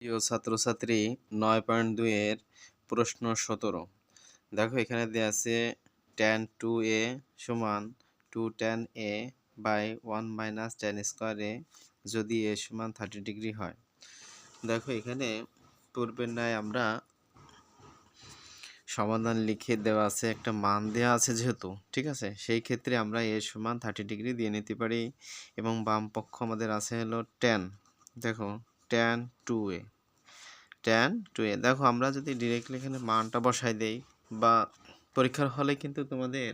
প্রিয় ছাত্রছাত্রী ৯.২ এর প্রশ্ন ১৭। দেখো এখানে দেয়া আছে tan 2a সমান 2 tan a by 1 minus tan square a যদি a সমান 30 ডিগ্রি হয়। দেখো এখানে পূর্বের ন্যায় আমরা সমাধান লিখে দেওয়া আছে, একটা মান দেওয়া আছে যেহেতু, ঠিক আছে, সেই ক্ষেত্রে আমরা a সমান 30 ডিগ্রি দিয়ে নিতে পারি এবং বাম পক্ষ আমাদের আছে হলো tan। দেখো tan 2a দেখো আমরা যদি ডিরেক্টলি এখানে মানটা বসাই দেই বা পরীক্ষার হলে কিন্তু তোমাদের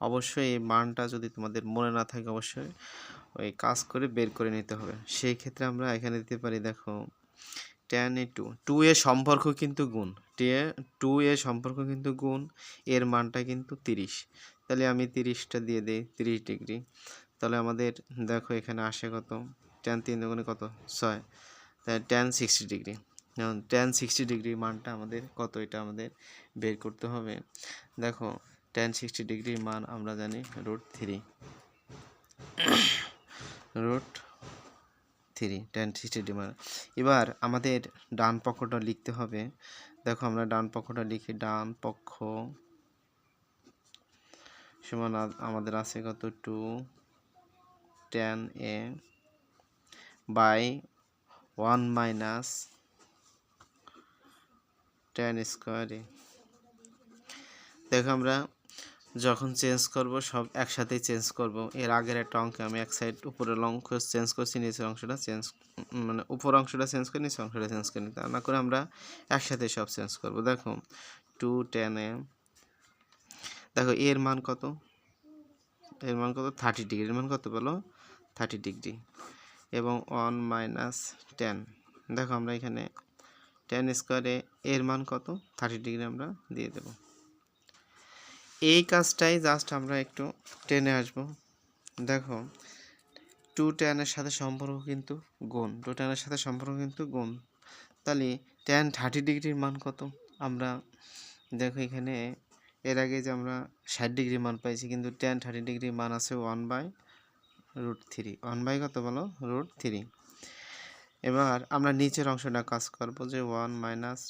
অবশ্যই এই মানটা যদি তোমাদের মনে না থাকে অবশ্যই ওই কাজ করে বের করে নিতে হবে। সেই ক্ষেত্রে আমরা এখানে দিতে পারি, দেখো tan এ 2 এর সম্পর্ক কিন্তু গুণ, 2 এর সম্পর্ক কিন্তু গুণ, এর মানটা কিন্তু 30, তাহলে আমি 30টা দিয়ে দিই 30 ডিগ্রি। তাহলে আমাদের দেখো এখানে আসে কত, tan 3 দুগুণে কত 6, তাহলে tan 60 ডিগ্রি। যেমন tan 60 ডিগ্রি মানটা আমাদের কত, এটা আমাদের বের করতে হবে। দেখো tan 60 ডিগ্রির মান আমরা জানি √3, tan 60 ডিগ্রি মান। এবার আমাদের ডান পক্ষটা লিখতে হবে। দেখো আমরা ডান পক্ষটা লিখি, ডান পক্ষ সমান আমাদের আছে কত 2 tan a by 1 minus tan square a। দেখো আমরা যখন চেঞ্জ করব সব একসাথেই চেঞ্জ করব। এর আগের একটা অঙ্কে আমি এক সাইড উপরের অংশ চেঞ্জ করছি, নিচের অংশটা চেঞ্জ, মানে উপর অংশটা চেঞ্জ করে নিচের অংশটা চেঞ্জ করি, তা না করে আমরা একসাথে সব চেঞ্জ করব। দেখো 2 tan a, দেখো এর মান কত, 30 ডিগ্রি, এর মান কত বলো 30 ডিগ্রি এবং 1 মাইনাস tan। দেখো আমরা এখানে tan স্কয়ারে এর মান কত 30 ডিগ্রি আমরা দিয়ে দেব। এই কাজটাই জাস্ট আমরা একটু টেনে আসব। দেখো 2 tan এর সাথে সম্পর্ক কিন্তু গুণ, 2 tan এর সাথে সম্পর্ক কিন্তু গুণ, তাহলে tan 30 ডিগ্রির মান কত আমরা দেখো এখানে এর আগে যে আমরা 60 ডিগ্রি মান পাইছি, কিন্তু tan 30 ডিগ্রির মান আছে 1/√3, 1 কত বলো √3। এবার আমরা নিচের অংশটা কাজ করব, যে 1 মাইনাস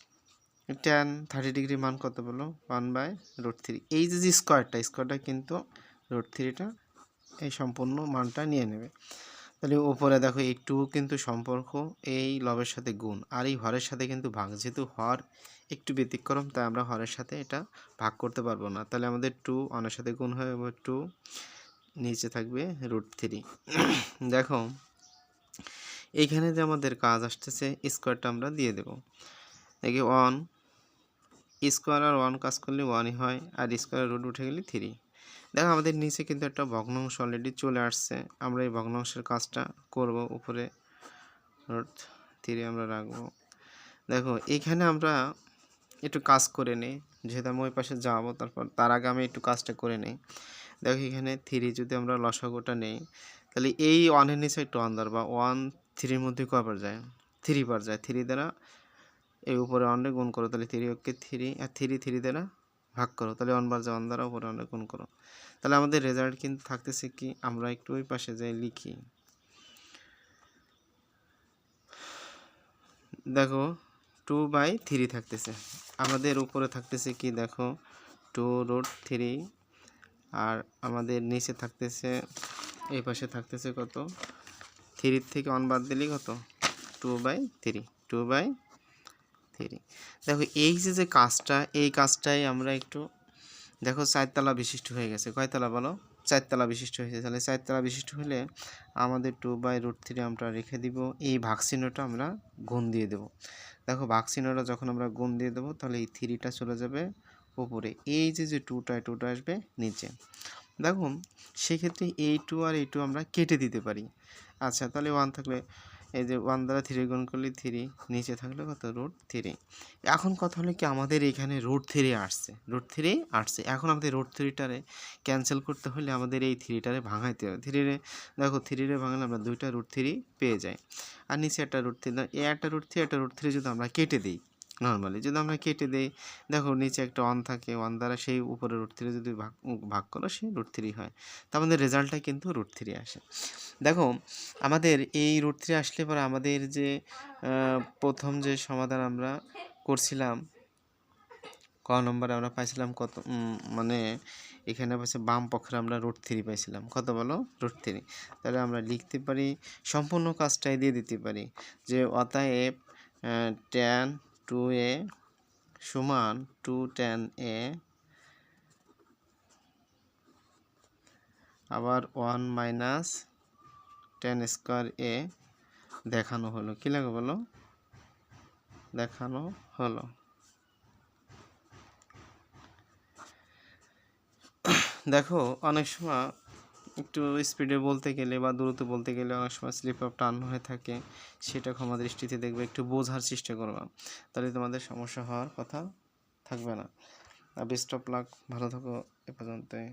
tan 30 ডিগ্রির মান কত বলো 1/√3। এই যে স্কোয়ারটা কিন্তু √3টা এই সম্পূর্ণ মানটা নিয়ে নেবে। তাহলে উপরে দেখো এই 2 কিন্তু সম্পর্ক এই লবের সাথে গুণ, আর এই হরের সাথে কিন্তু ভাগ, যেহেতু হর একটু ব্যতিক্রম তাই আমরা হরের সাথে এটা ভাগ করতে পারবো না। তাহলে আমাদের 2 অনের সাথে গুণ হয়ে যাবে 2, নিচে থাকবে √3। দেখো এইখানে যে আমাদের কাজ আসতেছে স্কোয়ারটা আমরা দিয়ে দেব। দেখি 1 স্কোয়ার আর 1 কাজ করলে 1ই হয়, আর স্কোয়ারের রুট উঠে গেলে 3। দেখো আমাদের নিচে কিন্তু একটা ভগ্নাংশ অলরেডি চলে আসছে, আমরা এই ভগ্নাংশের কাজটা করব। উপরে √3 আমরা রাখবো। দেখো এখানে আমরা একটু কাজ করে নিই, যেহেতু আমি ওই পাশে যাবো, তার আগে আমি একটু কাজটা করে নিই। দেখো এখানে 3 যদি আমরা লসাগুটা নেই, তাহলে এই 1-এর নিচে একটু 1 ধরবা, 1 3-র মধ্যে কয়বার যায় 3 বার যায়, 3 দ্বারা এই উপরে 1 গুণ করো, তাহলে 3 ওকে 3, আর 3 দ্বারা ভাগ করো, তাহলে 1 বার যায় 1 দ্বারা উপরে 1 গুণ করো। তাহলে আমাদের রেজাল্ট কিন্তু থাকতেছে কি, আমরা একটু ওই পাশে যাই লিখি। দেখো 2/3 থাকতেছে, আমাদের উপরে থাকতেছে কি, দেখো 2√3, আর আমাদের নিচে থাকতেছে এই পাশে থাকতেছে কত, 3 থেকে 1 বাদ দিলেই কত 2/3। দেখো এই যে কাজটা, এই কাজটাই আমরা একটু দেখো 4 তলা বিশিষ্ট হয়ে গেছে, কয় তলা বলো 4 তলা বিশিষ্ট হয়েছে। তাহলে 4 তলা বিশিষ্ট হলে আমাদের 2/√3 আমরা রেখে দিব, এই ভাগ চিহ্নটা আমরা গুণ দিয়ে দেব। দেখো ভাগ চিহ্নটা যখন আমরা গুণ দিয়ে দেবো, তাহলে এই 3টা চলে যাবে উপরে, এই যে 2টা আসবে নিচে। দেখুন সেক্ষেত্রে এই 2 আর এই 2 আমরা কেটে দিতে পারি। আচ্ছা তাহলে 1 থাকলে এই যে 1 দ্বারা 3 গুণ করলে 3, নিচে থাকলে কত √3। এখন কথা হলো কি, আমাদের এখানে √3 আসছে, এখন আমাদের √3টারে ক্যান্সেল করতে হলে আমাদের এই 3টারে ভাঙাইতে হবে। 3 দেখো 3 ভাঙালে আমরা 2টা √3 পেয়ে যাই, আর নিচে একটা √3, এই একটা √3 একটা √3 যদি আমরা কেটে দিই, নর্মালি যদি আমরা কেটে দেই, দেখো নিচে একটা 1 থাকে, 1 দ্বারা সেই উপরে √3 যদি ভাগ করো সেই √3 হয়। তো আমাদের রেজাল্টটা কিন্তু √3 আসে। দেখো আমাদের এই √3 আসলে পরে আমাদের যে প্রথম যে সমাধান আমরা করছিলাম ক নম্বরে আমরা পাইছিলাম কত, মানে এখানে পাইছে বাম পক্ষে আমরা √3 পাইছিলাম। কত বলো? √3। তাহলে আমরা লিখতে পারি, সম্পূর্ণ কাজটাই দিয়ে দিতে পারি যে অতএব tan 2a সমান 2 tan a আবার 1 মাইনাস tan স্কোয়ার a দেখানো হলো। কী লাগে বলো? দেখানো হলো। দেখো অনেক সময় একটু স্পিডে বলতে গেলে বা দ্রুত বলতে গেলে অনেক সময় স্লিপ অফ টার্ন হয়ে থাকে, সেটা ক্ষমা দৃষ্টিতে দেখবে, একটু বোঝার চেষ্টা করবা, তাহলে তোমাদের সমস্যা হওয়ার কথা থাকবে না। বেস্ট অফ লাক, ভালো থাকো এ পর্যন্তই।